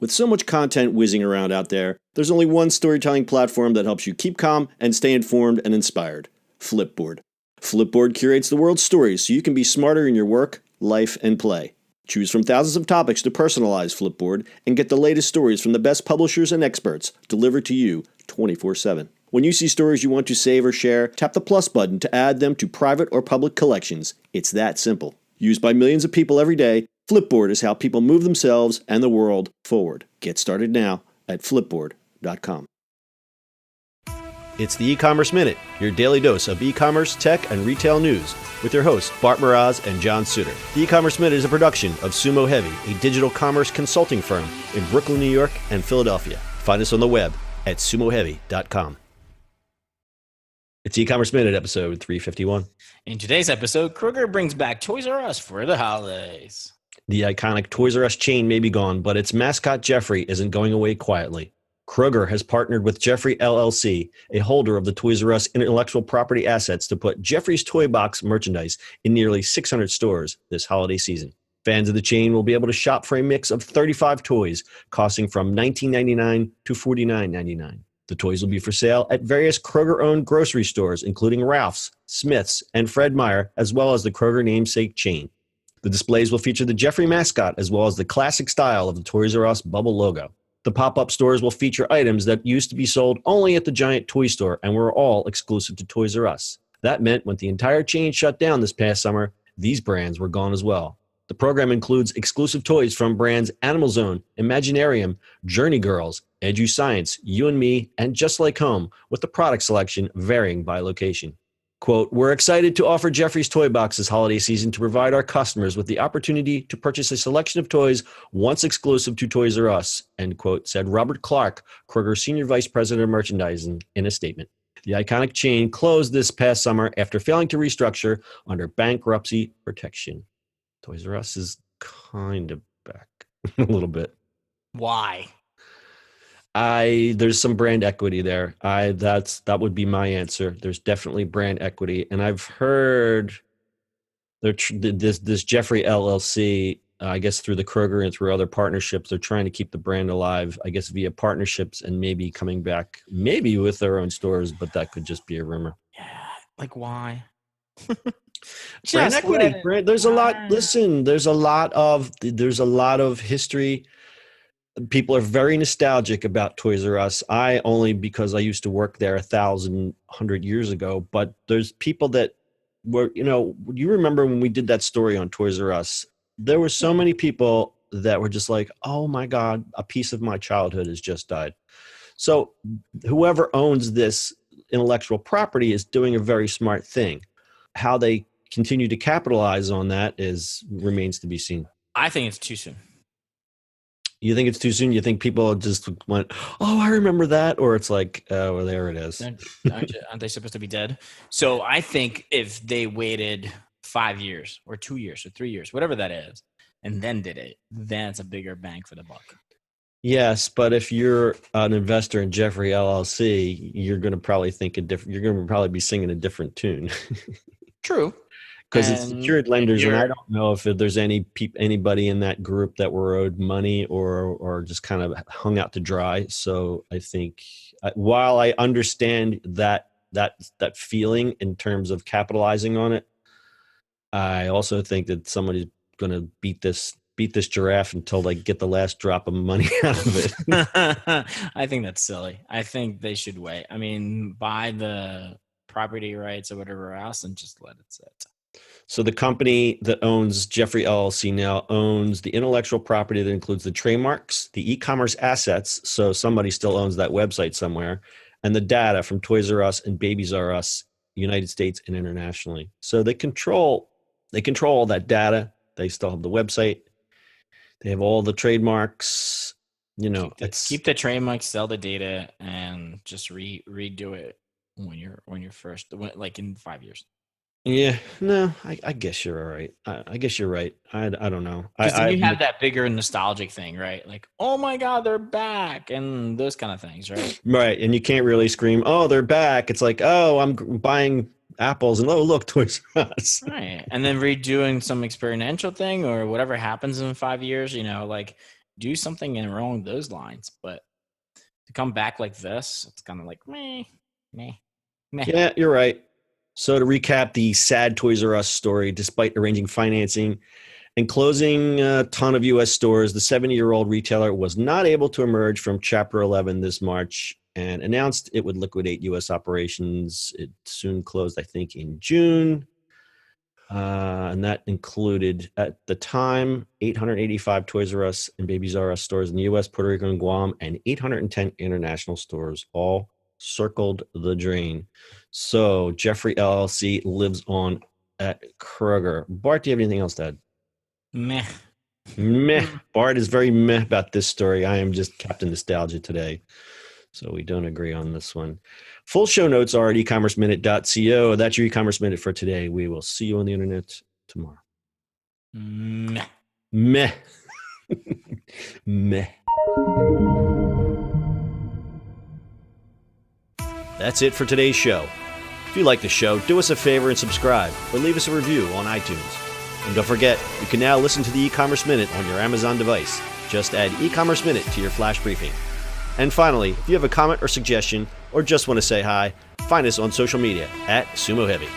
With so much content whizzing around out there, there's only one storytelling platform that helps you keep calm and stay informed and inspired: Flipboard. Flipboard curates the world's stories so you can be smarter in your work, life, and play. Choose from thousands of topics to personalize Flipboard and get the latest stories from the best publishers and experts delivered to you 24/7. When you see stories you want to save or share, tap the plus button to add them to private or public collections. It's that simple. Used by millions of people every day, Flipboard is how people move themselves and the world forward. Get started now at flipboard.com. It's the E-Commerce Minute, your daily dose of e-commerce, tech, and retail news with your hosts Bart Mraz and John Suter. The E-Commerce Minute is a production of Sumo Heavy, a digital commerce consulting firm in Brooklyn, New York, and Philadelphia. Find us on the web at sumoheavy.com. It's E-Commerce Minute, episode 351. In today's episode, Kroger brings back Toys R Us for the holidays. The iconic Toys R Us chain may be gone, but its mascot Jeffrey isn't going away quietly. Kroger has partnered with Jeffrey LLC, a holder of the Toys R Us intellectual property assets, to put Jeffrey's Toy Box merchandise in nearly 600 stores this holiday season. Fans of the chain will be able to shop for a mix of 35 toys, costing from $19.99 to $49.99. The toys will be for sale at various Kroger-owned grocery stores, including Ralph's, Smith's, and Fred Meyer, as well as the Kroger namesake chain. The displays will feature the Jeffrey mascot, as well as the classic style of the Toys R Us bubble logo. The pop-up stores will feature items that used to be sold only at the giant toy store and were all exclusive to Toys R Us. That meant when the entire chain shut down this past summer, these brands were gone as well. The program includes exclusive toys from brands Animal Zone, Imaginarium, Journey Girls, Edu Science, You and Me, and Just Like Home, with the product selection varying by location. Quote, "We're excited to offer Jeffrey's Toy Box this holiday season to provide our customers with the opportunity to purchase a selection of toys once exclusive to Toys R Us," end quote, said Robert Clark, Kroger's Senior Vice President of Merchandising, in a statement. The iconic chain closed this past summer after failing to restructure under bankruptcy protection. Toys R Us is kind of back a little bit. Why? There's some brand equity there. That would be my answer. There's definitely brand equity, and I've heard this Jeffrey LLC, I guess through the Kroger and through other partnerships, they're trying to keep the brand alive, I guess via partnerships and maybe coming back, maybe with their own stores, but that could just be a rumor. Yeah, like why? Brand equity. There's a lot. Listen, there's a lot of history. People are very nostalgic about Toys R Us. I only because I used to work there 100 years ago. But there's people that were, you remember when we did that story on Toys R Us? There were so many people that were just like, "Oh my God, a piece of my childhood has just died." So whoever owns this intellectual property is doing a very smart thing. How they continue to capitalize on that remains to be seen. I think it's too soon. You think it's too soon? You think people just went, "Oh, I remember that," or it's like, "Oh, well, there it is." Aren't they supposed to be dead? So I think if they waited 5 years or 2 years or 3 years, whatever that is, and then did it, then it's a bigger bang for the buck. Yes, but if you're an investor in Jeffrey LLC, you're going to probably think you're going to probably be singing a different tune. True. Because it's secured lenders, and I don't know if there's anybody in that group that were owed money or just kind of hung out to dry. So I think while I understand that feeling in terms of capitalizing on it, I also think that somebody's going to beat this giraffe until they get the last drop of money out of it. I think that's silly. I think they should wait. I mean, buy the property rights or whatever else and just let it sit. So the company that owns Jeffrey LLC now owns the intellectual property that includes the trademarks, the e-commerce assets, so somebody still owns that website somewhere, and the data from Toys R Us and Babies R Us, United States and internationally. So they control all that data. They still have the website. They have all the trademarks. Keep the trademarks, sell the data, and just redo it when you're first, like in 5 years. Yeah, no, I guess you're all right. I guess you're right. I don't know. Because then you have that bigger nostalgic thing, right? Like, oh my God, they're back, and those kind of things, right? Right, and you can't really scream, "Oh, they're back." It's like, "Oh, I'm buying apples," and "Oh, look, Toys R Us." Right, and then redoing some experiential thing or whatever happens in 5 years, like do something along those lines. But to come back like this, it's kind of like meh. Yeah, you're right. So to recap the sad Toys R Us story, despite arranging financing and closing a ton of U.S. stores, the 70-year-old retailer was not able to emerge from Chapter 11 this March and announced it would liquidate U.S. operations. It soon closed, I think, in June. And that included, at the time, 885 Toys R Us and Babies R Us stores in the U.S., Puerto Rico, and Guam, and 810 international stores, all circled the drain. So Jeffrey LLC lives on at Kroger. Bart, do you have anything else to add? Meh. Meh. Bart is very meh about this story. I am just Captain Nostalgia today. So we don't agree on this one. Full show notes are at ecommerceminute.co. That's your e-commerce minute for today. We will see you on the internet tomorrow. Meh. Meh. Meh. That's it for today's show. If you like the show, do us a favor and subscribe or leave us a review on iTunes. And don't forget, you can now listen to the e-commerce minute on your Amazon device. Just add e-commerce minute to your flash briefing. And finally, if you have a comment or suggestion or just want to say hi, find us on social media at Sumo Heavy.